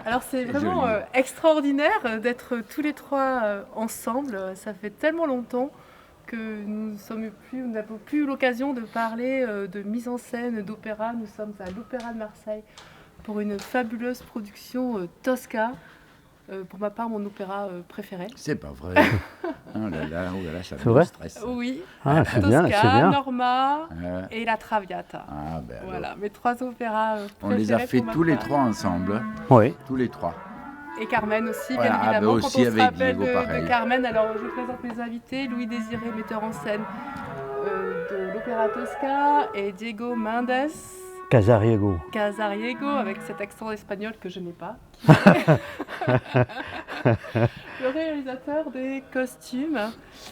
Alors c'est C'est vraiment joli. extraordinaire d'être tous les trois ensemble. Ça fait tellement longtemps que nous n'avons plus eu l'occasion de parler de mise en scène, d'opéra. Nous sommes à l'Opéra de Marseille pour une fabuleuse production Tosca. Pour ma part, mon opéra préféré. C'est pas vrai. Oh là là, ça C'est me vrai? stresse. Oui, Ah, c'est bien, c'est Tosca, bien. Norma Euh, et La Traviata. ah ben alors. Voilà, mes trois opéras On les a préférés fait pour ma tous les part. trois ensemble. Oui. Tous les trois. Et Carmen aussi, Voilà, bien ah ben évidemment. Quand aussi on se avec rappelle Diego, pareil. de Carmen, alors je présente mes invités, Louis Désiré, metteur en scène de l'Opéra Tosca, et Diego Mendes Casariego. Casariego, avec cet accent espagnol que je n'ai pas. Le réalisateur des costumes.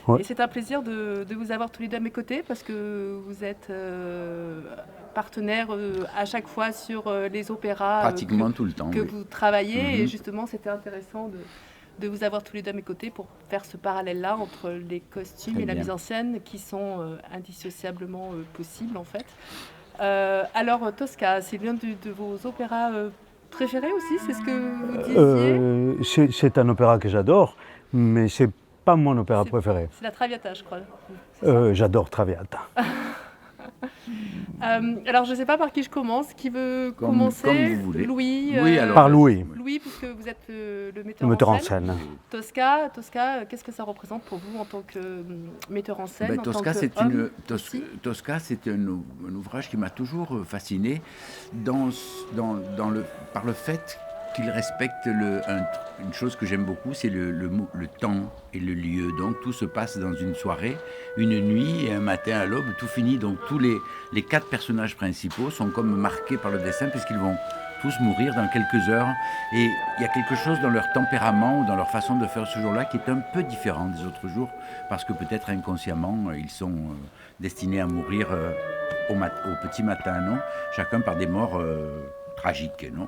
Ouais. Et c'est un plaisir de vous avoir tous les deux à mes côtés parce que vous êtes partenaires à chaque fois sur les opéras Pratiquement tout le temps. que Oui. vous travaillez. Mhm. Et justement, c'était intéressant de vous avoir tous les deux à mes côtés pour faire ce parallèle-là entre les costumes Très et la bien. mise en scène qui sont indissociablement possibles en fait. Alors Tosca, c'est l'un de vos opéras préférés aussi, c'est ce que vous disiez. C'est un opéra que j'adore, mais c'est pas mon opéra préféré. C'est la Traviata, je crois. C'est ça J'adore Traviata. Alors, je ne sais pas par qui je commence. Qui veut Comme commencer? vous voulez. Louis. Oui, alors. Par Louis, Louis, puisque vous êtes le le metteur metteur en en scène. scène. Tosca, qu'est-ce que ça représente pour vous en tant que metteur en scène, Ben, en Tosca, tant c'est qu'homme aussi Tosca, c'est un ouvrage qui m'a toujours fasciné par le fait qu'il respecte une chose que j'aime beaucoup, c'est le temps et le lieu. Donc tout se passe dans une soirée, une nuit et un matin à l'aube, tout finit. Donc tous les quatre personnages principaux sont comme marqués par le destin puisqu'ils vont tous mourir dans quelques heures. Et il y a quelque chose dans leur tempérament ou dans leur façon de faire ce jour-là qui est un peu différent des autres jours parce que peut-être inconsciemment, ils sont destinés à mourir au petit matin, non? Chacun par des morts tragiques, non?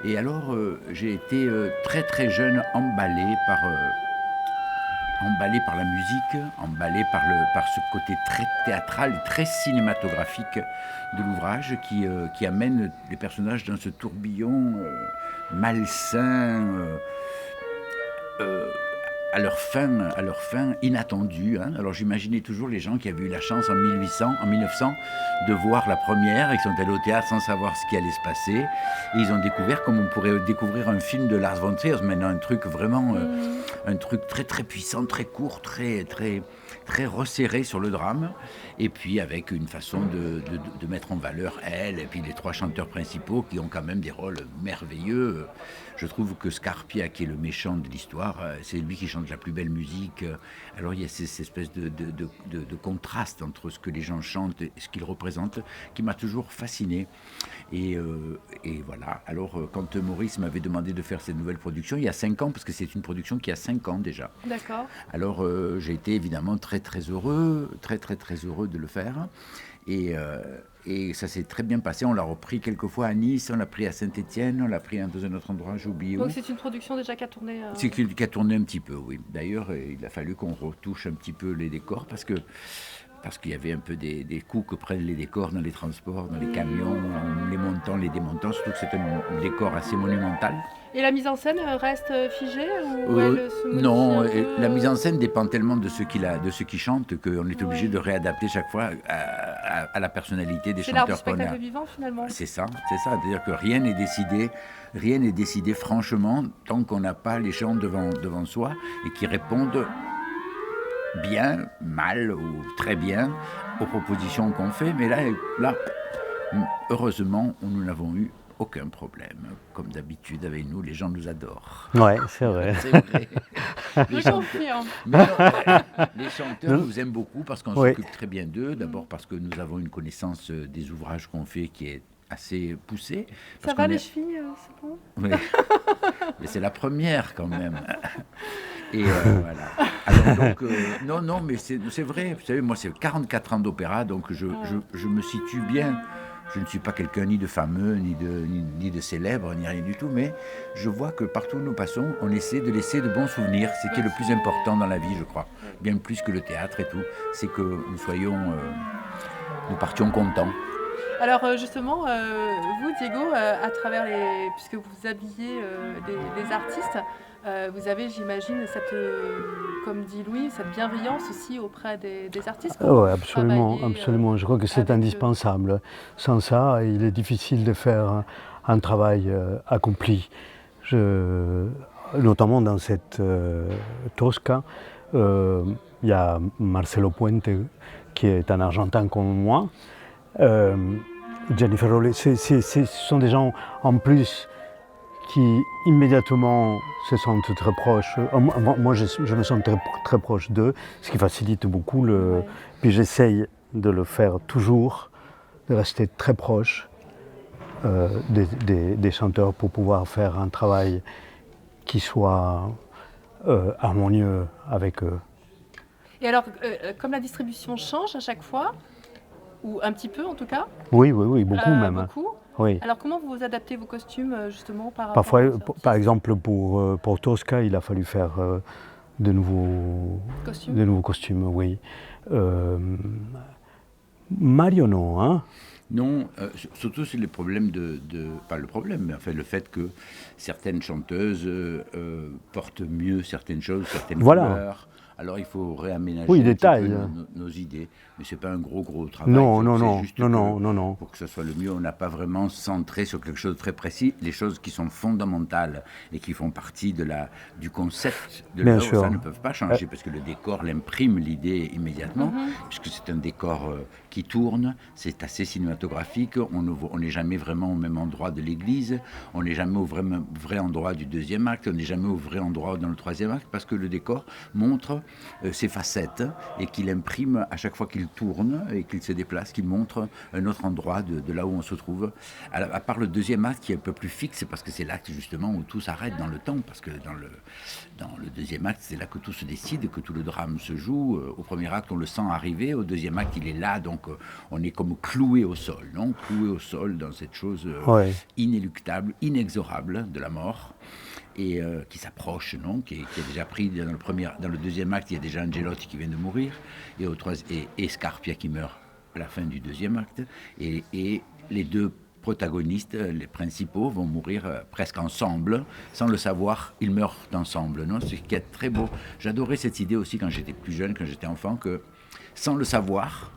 Et alors, j'ai été très très jeune emballé par la musique, emballé par ce côté très théâtral, très cinématographique de l'ouvrage qui amène les personnages dans ce tourbillon malsain, à leur fin inattendue. Hein. Alors j'imaginais toujours les gens qui avaient eu la chance en 1900, de voir la première, et qui sont allés au théâtre sans savoir ce qui allait se passer. Et ils ont découvert, comme on pourrait découvrir un film de Lars von Trier, maintenant un truc vraiment, un truc très très puissant, très court, très très très resserré sur le drame, et puis avec une façon de mettre en valeur elle, et puis les trois chanteurs principaux qui ont quand même des rôles merveilleux. Je trouve que Scarpia, qui est le méchant de l'histoire, c'est lui qui chante la plus belle musique. Alors il y a cette espèce de contraste entre ce que les gens chantent et ce qu'ils représentent, qui m'a toujours fasciné. Et voilà. Alors quand Maurice m'avait demandé de faire cette nouvelle production, il y a 5 ans, parce que c'est une production qui a 5 ans déjà. D'accord. Alors j'ai été évidemment très très heureux, très de le faire. Et ça s'est très bien passé. On l'a repris quelques fois à Nice, on l'a pris à Saint-Étienne, on l'a pris dans un autre endroit, j'ai oublié où. Donc c'est une production déjà qui a tourné. C'est qui a tourné un petit peu, oui. D'ailleurs, il a fallu qu'on retouche un petit peu les décors parce qu'il y avait un peu des coups que prennent les décors dans les transports, dans les camions, en les montant, les démontant, surtout que c'est un décor assez monumental. Et la mise en scène reste figée ou elle se modifie Non, un peu, la mise en scène dépend tellement de ceux qui chantent qu'on est obligé de réadapter chaque fois à la personnalité des C'est l'art du chanteurs qu'on a. spectacle vivant finalement. C'est ça. C'est-à-dire que rien n'est décidé franchement tant qu'on n'a pas les gens devant soi et qui répondent bien, mal ou très bien aux propositions qu'on fait. Mais là, heureusement, nous n'avons eu aucun problème. Comme d'habitude avec nous, les gens nous adorent. Ouais, c'est vrai. C'est vrai. Je confirme. Les chanteurs nous aiment beaucoup parce qu'on s'occupe très bien d'eux. D'abord parce que nous avons une connaissance des ouvrages qu'on fait qui est assez poussée. Ça va les chevilles, c'est bon? Oui. Mais c'est la première quand même. Et voilà. Alors, donc, non, mais c'est vrai. Vous savez, moi, c'est 44 ans d'opéra, donc je me situe bien. Je ne suis pas quelqu'un ni de fameux, ni de célèbre, ni rien du tout, mais je vois que partout où nous passons, on essaie de laisser de bons souvenirs. C'est ce qui est le plus important dans la vie, je crois. Bien plus que le théâtre et tout. C'est que nous partions contents. Alors justement, vous Diego, à travers puisque vous habillez les artistes, vous avez, j'imagine, comme dit Louis, cette bienveillance aussi auprès des artistes. Comment Oui, vous absolument, travaillez, absolument. Je crois que c'est avec eux? indispensable. Sans ça, il est difficile de faire un travail accompli. Notamment dans cette Tosca, il y a Marcelo Puente, qui est un Argentin comme moi. Jennifer Rollet, ce sont des gens en plus qui immédiatement se sentent très proches. Moi, je me sens très proche d'eux, ce qui facilite beaucoup. Ouais. Puis j'essaye de le faire toujours, de rester très proche des chanteurs pour pouvoir faire un travail qui soit harmonieux avec eux. Et alors, comme la distribution change à chaque fois, ou un petit peu en tout cas, Oui, beaucoup même. beaucoup. Oui. Alors comment vous adaptez vos costumes justement par rapport Parfois, aux artistes? par exemple, pour Tosca, il a fallu faire de nouveaux costumes, oui. Mario, non, hein? Non, surtout c'est le problème pas le problème, mais enfin le fait que certaines chanteuses portent mieux certaines choses, certaines couleurs. Alors il faut réaménager un petit peu nos idées, mais c'est pas un gros travail. Non. Pour que ce soit le mieux, on n'a pas vraiment centré sur quelque chose de très précis. Les choses qui sont fondamentales et qui font partie du concept de l'œuvre, ça ne peuvent pas changer parce que le décor l'imprime l'idée immédiatement, puisque c'est un décor qui tourne, c'est assez cinématographique. On n'est jamais vraiment au même endroit de l'église, on n'est jamais au vrai endroit du deuxième acte, on n'est jamais au vrai endroit dans le troisième acte, parce que le décor montre ses facettes et qu'il imprime à chaque fois qu'il tourne et qu'il se déplace, qu'il montre un autre endroit de là où on se trouve. À part le deuxième acte qui est un peu plus fixe, parce que c'est l'acte justement où tout s'arrête dans le temps, parce que dans le deuxième acte, c'est là que tout se décide, que tout le drame se joue. Au premier acte, on le sent arriver, au deuxième acte, il est là, donc on est comme cloué au sol, non? Cloué au sol dans cette chose inéluctable, inexorable de la mort. Et qui s'approche, non, qui est déjà pris dans le deuxième acte, il y a déjà Angelotti qui vient de mourir, et Scarpia qui meurt à la fin du deuxième acte, et les deux protagonistes, les principaux, vont mourir presque ensemble, sans le savoir, ils meurent ensemble, non, ce qui est très beau. J'adorais cette idée aussi quand j'étais plus jeune, quand j'étais enfant, que sans le savoir,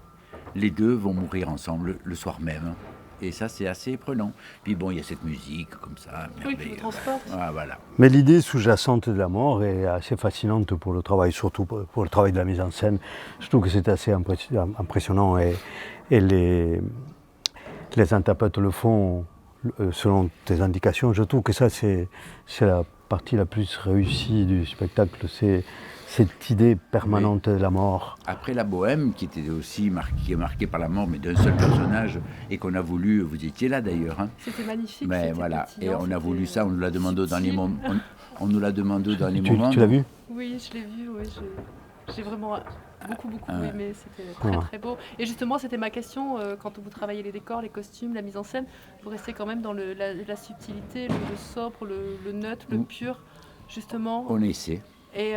les deux vont mourir ensemble le soir même. Et ça, c'est assez prenant. Puis bon, il y a cette musique comme ça, qui vous transporte. Ah, voilà. Mais l'idée sous-jacente de la mort est assez fascinante pour le travail, surtout pour le travail de la mise en scène. Je trouve que c'est assez impressionnant et les interprètes le font selon tes indications. Je trouve que ça, c'est la partie la plus réussie du spectacle. C'est cette idée permanente de la mort. Après la bohème, qui était aussi marquée par la mort, mais d'un seul personnage, et qu'on a voulu, vous étiez là d'ailleurs. Hein. C'était magnifique. Mais voilà, et on a voulu ça, on nous l'a demandé au dernier moment. On nous l'a demandé au dernier moment. Tu l'as vu? Oui, je l'ai vu, oui. J'ai vraiment beaucoup aimé, c'était très beau. Et justement, c'était ma question, quand vous travaillez les décors, les costumes, la mise en scène, vous restez quand même dans la subtilité, le sobre, le neutre, le pur, justement. On essaie. Et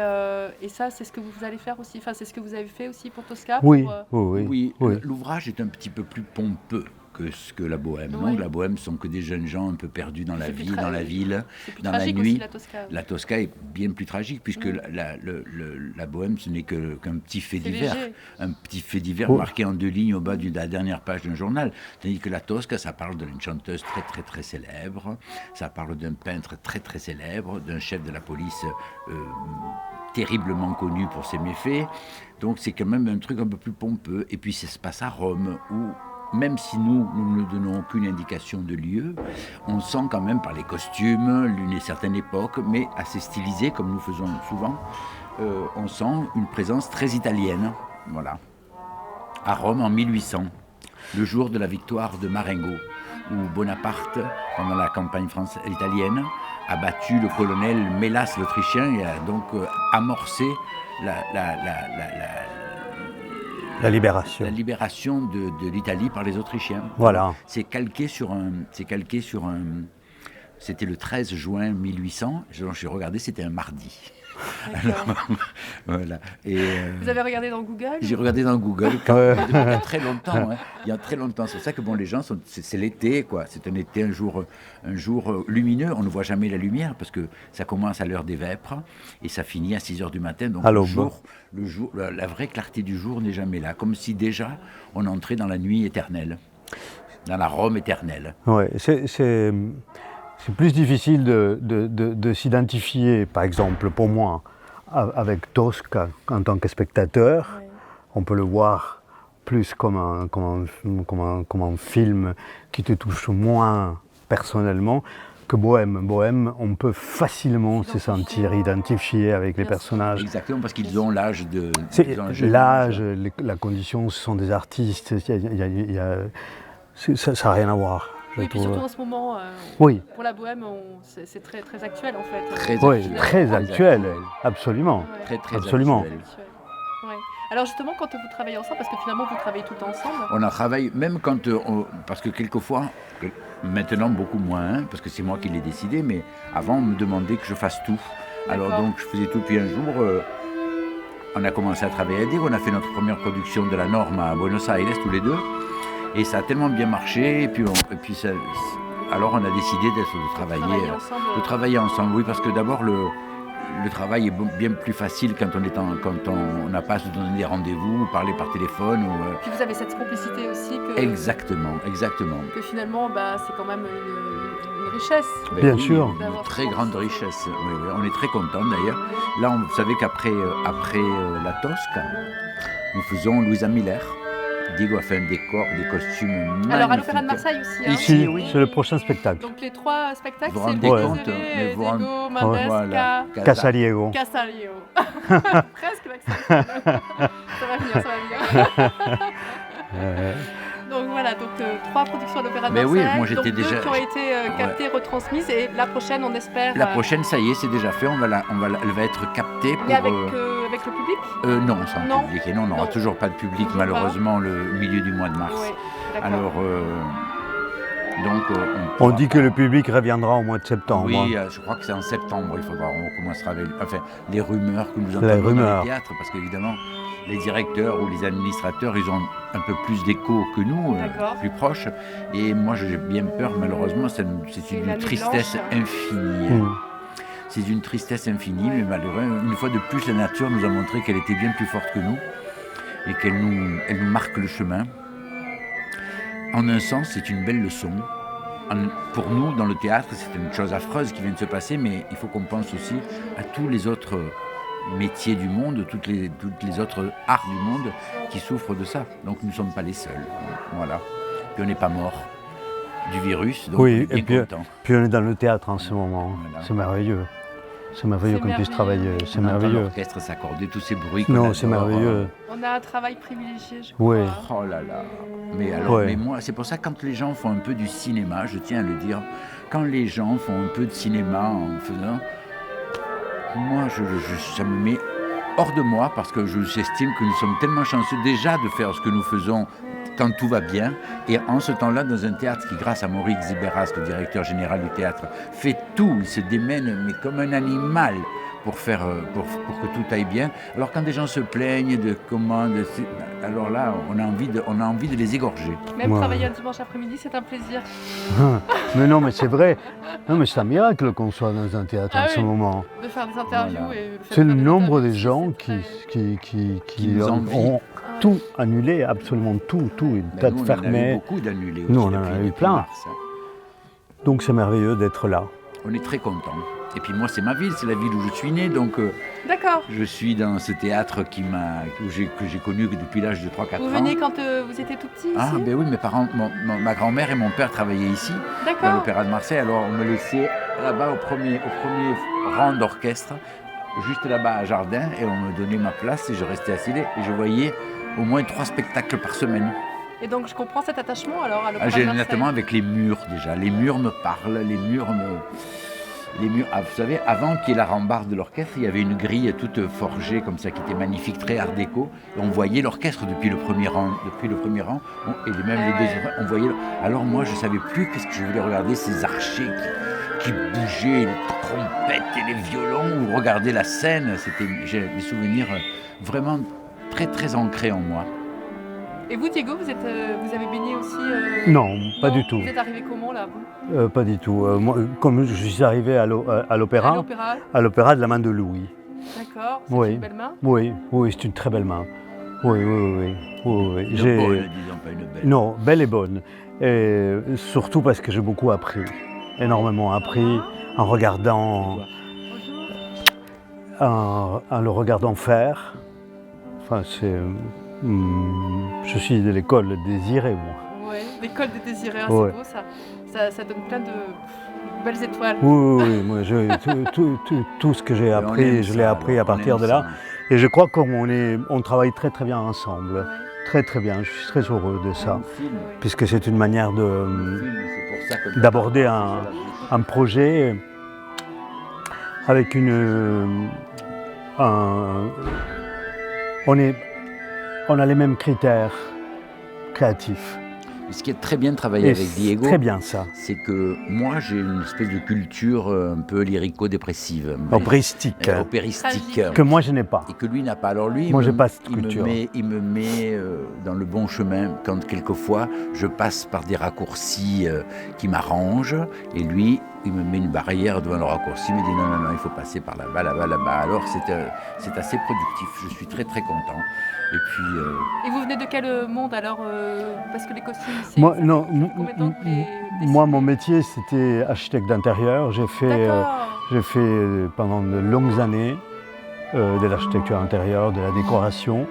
ça, c'est ce que vous allez faire aussi, enfin c'est ce que vous avez fait aussi pour Tosca. Oui. L'ouvrage est un petit peu plus pompeux que la bohème. Oui. Non, la bohème sont que des jeunes gens un peu perdus dans la ville, dans la ville, dans la nuit. nuit. Aussi, la Tosca est bien plus tragique puisque la bohème ce n'est qu'un petit fait divers, un petit fait divers marqué en 2 lignes au bas de la dernière page d'un journal. Tandis que la Tosca, ça parle d'une chanteuse très célèbre, ça parle d'un peintre très célèbre, d'un chef de la police terriblement connu pour ses méfaits. Donc c'est quand même un truc un peu plus pompeux. Et puis ça se passe à Rome où, même si nous ne donnons aucune indication de lieu, on sent quand même par les costumes une certaine époque, mais assez stylisée comme nous faisons souvent, on sent une présence très italienne. Voilà. À Rome en 1800, le jour de la victoire de Marengo, où Bonaparte, pendant la campagne italienne, a battu le colonel Mélas l'Autrichien et a donc amorcé la libération. La libération de l'Italie par les Autrichiens. Voilà. C'est calqué sur C'était le 13 juin 1800. J'ai regardé, c'était un mardi. D'accord. Alors, voilà. Et, Vous avez regardé dans Google? j'ai regardé dans Google il y a très longtemps. Hein. Il y a très longtemps. C'est pour ça que bon, les gens c'est l'été, quoi. C'est un été, un jour lumineux. On ne voit jamais la lumière parce que ça commence à l'heure des vêpres et ça finit à 6 heures du matin. Donc la vraie clarté du jour n'est jamais là. Comme si déjà on entrait dans la nuit éternelle, dans la Rome éternelle. Ouais, c'est plus difficile de s'identifier, par exemple pour moi, avec Tosca en tant que spectateur. Ouais. On peut le voir plus comme un film qui te touche moins personnellement que Bohème. Bohème, on peut facilement se sentir identifié avec les personnages. Exactement, parce qu'ils ont l'âge de... L'âge, la condition, ce sont des artistes, ça n'a rien à voir. Oui, et puis surtout en ce moment, oui. Pour la Bohème, c'est très, très actuel en fait. Très actuel, absolument. Ouais. Très absolument. actuel. Ouais. Alors justement, quand vous travaillez ensemble, parce que finalement vous travaillez tout ensemble. On a travaillé, même quand... parce que quelquefois, maintenant beaucoup moins, hein, parce que c'est moi qui l'ai décidé, mais avant on me demandait que je fasse tout. Alors donc je faisais tout, puis un jour... on a commencé à travailler à dire, on a fait notre première production de la Norme à Buenos Aires tous les deux. Et ça a tellement bien marché, alors on a décidé de travailler ensemble. Oui, parce que d'abord le travail est bien plus facile quand on n'a pas à se donner des rendez-vous, parler par téléphone. Puis vous avez cette complicité aussi que... Exactement. Que finalement, c'est quand même une richesse. Bien sûr. Une très grande richesse. Oui, on est très contents d'ailleurs. Là, vous savez qu'après la Tosca, nous faisons Louisa Miller. Diego a fait un décor, des costumes magnifiques. Alors à l'Opéra de Marseille aussi. Hein. Ici, oui. C'est le prochain spectacle. Donc les 3 spectacles, vous c'est Diego, Mendes, Casaliego. Presque l'accent. Ça va venir. Donc voilà, 3 productions à l'Opéra de Marseille. Mais oui, moi j'étais donc déjà... 2 qui ont été captées, retransmises, et la prochaine, on espère... La prochaine, ça y est, c'est déjà fait, elle va être captée pour... Mais avec le public Non, sans public. Et non, on n'aura toujours pas de public, malheureusement, le milieu du mois de mars. Oui, d'accord. Alors, donc... on dit que le public reviendra au mois de septembre. Oui, je crois que c'est en septembre, on commencera avec... Enfin, les rumeurs que nous entendons dans le théâtre, parce qu'évidemment... Les directeurs ou les administrateurs, ils ont un peu plus d'écho que nous, plus proches. Et moi, j'ai bien peur, malheureusement, c'est une tristesse infinie. C'est une tristesse infinie, mais malheureusement, une fois de plus, la nature nous a montré qu'elle était bien plus forte que nous et qu'elle nous marque le chemin. En un sens, c'est une belle leçon. Pour nous, dans le théâtre, c'est une chose affreuse qui vient de se passer, mais il faut qu'on pense aussi à tous les autres métiers du monde, toutes les autres arts du monde qui souffrent de ça. Donc nous ne sommes pas les seuls. Voilà. Puis on n'est pas mort du virus, donc oui, on est bien content. Puis on est dans le théâtre en ce moment. Voilà. C'est merveilleux. C'est merveilleux qu'on puisse travailler. C'est merveilleux. L'orchestre s'accorder, tous ces bruits. Non, c'est merveilleux. On a un travail privilégié, je crois. Oui. Oh là là. Mais alors, mais moi, c'est pour ça que quand les gens font un peu du cinéma, je tiens à le dire, quand les gens font un peu de cinéma en faisant... Moi, ça me met hors de moi parce que j'estime que nous sommes tellement chanceux déjà de faire ce que nous faisons quand tout va bien. Et en ce temps-là, dans un théâtre qui, grâce à Maurice Ziberas, le directeur général du théâtre, fait tout, il se démène mais comme un animal pour que tout aille bien. Alors quand des gens se plaignent de commandes, alors là, on a envie de les égorger. Même travailler un dimanche après-midi, c'est un plaisir. Mais non, mais c'est vrai. Non, mais c'est un miracle qu'on soit dans un théâtre en ce moment. De faire des interviews. Voilà. C'est le nombre des gens qui ont tout annulé, absolument tout, et tête fermée. On en a eu beaucoup d'annulés aussi. Nous, on en a eu plein. Donc c'est merveilleux d'être là. On est très contents. Et puis moi, c'est ma ville, c'est la ville où je suis né, donc je suis dans ce théâtre que j'ai connu depuis l'âge de 3-4 ans. Vous veniez quand vous étiez tout petit ici? Ah ben oui, mes parents, ma grand-mère et mon père travaillaient ici, à l'Opéra de Marseille, alors on me laissait là-bas au premier rang d'orchestre, juste là-bas à Jardin, et on me donnait ma place et je restais assis et je voyais au moins 3 spectacles par semaine. Et donc je comprends cet attachement alors à l'Opéra de Marseille. Notamment avec les murs déjà, les murs me parlent, les murs les murs. Ah, vous savez, avant qu'il y ait la rambarde de l'orchestre, il y avait une grille toute forgée comme ça qui était magnifique, très art déco. Et on voyait l'orchestre depuis le premier rang, et même les deuxièmes. On voyait. Alors moi, je savais plus qu'est-ce que je voulais regarder, ces archers qui bougeaient, les trompettes et les violons. Ou regarder la scène. J'ai des souvenirs vraiment très très ancrés en moi. Et vous, Diego, vous avez baigné aussi Non, pas du tout. Vous êtes arrivé comment là, vous Pas du tout. Moi, comme je suis arrivé à l'opéra, à l'opéra de la main de Louis. D'accord, c'est Oui. une belle main. Oui, c'est une très belle main. Oui. Bonne, disons pas une belle. Non, belle et bonne. Et surtout parce que j'ai beaucoup appris, énormément appris en regardant, en le regardant faire. Enfin, je suis de l'école désirée, moi. Oui, l'école des désirés, c'est Ouais. beau ça. Ça donne plein de belles étoiles. Oui, moi, tout ce que j'ai appris, je l'ai appris à partir de là. Et je crois qu'on travaille très très bien ensemble. Ouais. Très très bien, je suis très heureux de ça. Film, Puisque c'est une manière c'est pour ça que d'aborder un projet avec on a les mêmes critères créatifs. Ce qui est très bien travaillé Et avec c'est Diego, très bien ça. c'est que moi j'ai une espèce de culture un peu lyrico-dépressive, Opéristique, opéristique, que moi je n'ai pas. et que lui n'a pas. Alors lui, Moi, j'ai pas cette culture. il me met dans le bon chemin quand quelquefois je passe par des raccourcis qui m'arrangent, et lui, il me met une barrière devant le raccourci, il me dit non, il faut passer par là-bas, là-bas, là-bas. Alors c'est assez productif, je suis très très content. Et puis... Et vous venez de quel monde alors parce que les costumes, c'est... Moi, ça fait non, combien de temps que les moi mon métier c'était architecte d'intérieur. J'ai fait pendant de longues années de l'architecture intérieure, de la décoration.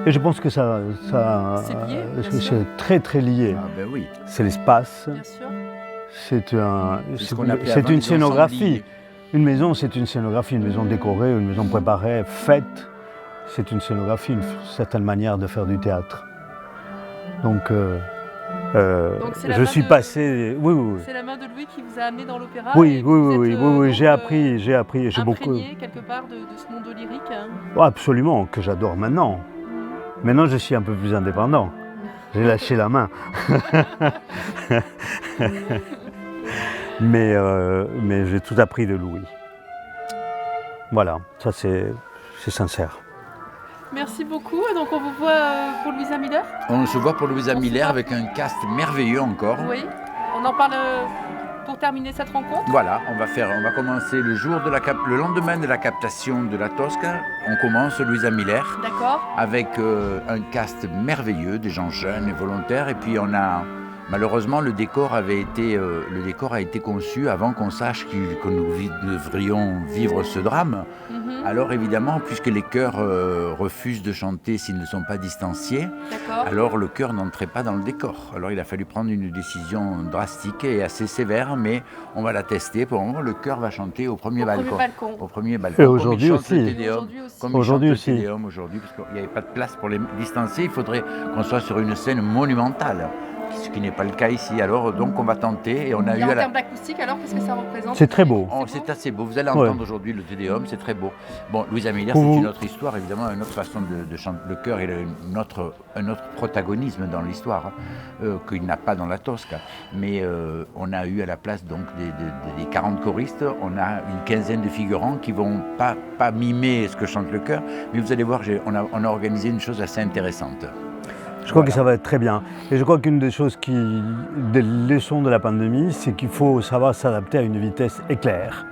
Et je pense que ça C'est lié, bien sûr. c'est très très lié. Ah ben oui. C'est l'espace, Bien sûr. C'est ce qu'on appelait avant une les scénographie. ensembliers. Une maison, c'est une scénographie, une maison décorée, une maison préparée, faite. C'est une scénographie, une certaine manière de faire du théâtre. Donc c'est la je main suis de- passé. Oui. C'est la main de Louis qui vous a amené dans l'opéra. Oui, et vous oui, êtes, j'ai donc, appris, j'ai beaucoup. imprégné quelque part de ce monde lyrique. Hein. Oh, absolument, que j'adore maintenant. Maintenant, je suis un peu plus indépendant. J'ai lâché la main. mais j'ai tout appris de Louis. Voilà, ça c'est sincère. Merci beaucoup. Donc on vous voit pour Louisa Miller. On se voit pour Louisa On se Miller voit. avec un cast merveilleux encore. Oui. On en parle pour terminer cette rencontre. Voilà, on va commencer le lendemain de la captation de la Tosca. On commence Louisa Miller D'accord. avec un cast merveilleux, des gens jeunes et volontaires. Et puis malheureusement, le décor a été conçu avant qu'on sache que nous devrions vivre ce drame. Alors évidemment, puisque les chœurs refusent de chanter s'ils ne sont pas distanciés, D'accord. alors le chœur n'entrait pas dans le décor. Alors il a fallu prendre une décision drastique et assez sévère, mais on va la tester. Pour le moment, le chœur va chanter au premier balcon. Au premier balcon. Et aujourd'hui Comme il chante aussi. le Te Deum. Aujourd'hui aussi. Comme il Aujourd'hui chante aussi. le Te Deum aujourd'hui, parce qu'il n'y avait pas de place pour les distancier. Il faudrait qu'on soit sur une scène monumentale, ce qui n'est pas le cas ici. Alors donc on va tenter et on a Et eu en à la... termes d'acoustique, alors qu'est-ce que ça représente? C'est très beau. Oh, c'est assez beau. Vous allez entendre aujourd'hui le Te Deum, c'est très beau. Bon, Louisa Miller, c'est une autre histoire, évidemment, une autre façon de chanter. Le chœur, il a un autre protagonisme dans l'histoire qu'il n'a pas dans la Tosca. Mais on a eu à la place donc des 40 choristes, on a une quinzaine de figurants qui vont pas mimer ce que chante le chœur, mais vous allez voir, on a organisé une chose assez intéressante. Je crois que ça va être très bien. Et je crois qu'une des choses des leçons de la pandémie, c'est qu'il faut savoir s'adapter à une vitesse éclair.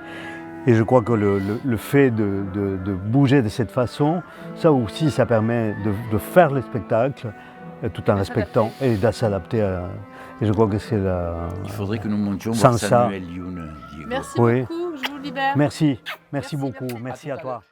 Et je crois que le fait de bouger de cette façon, ça aussi, ça permet de faire le spectacle tout en respectant et de s'adapter à... Et je crois que c'est la... Il faudrait que nous montions Sans voir ça. Samuel Youn, Diego. Merci Oui. beaucoup. Je vous libère. Merci beaucoup. Merci. Merci à toi.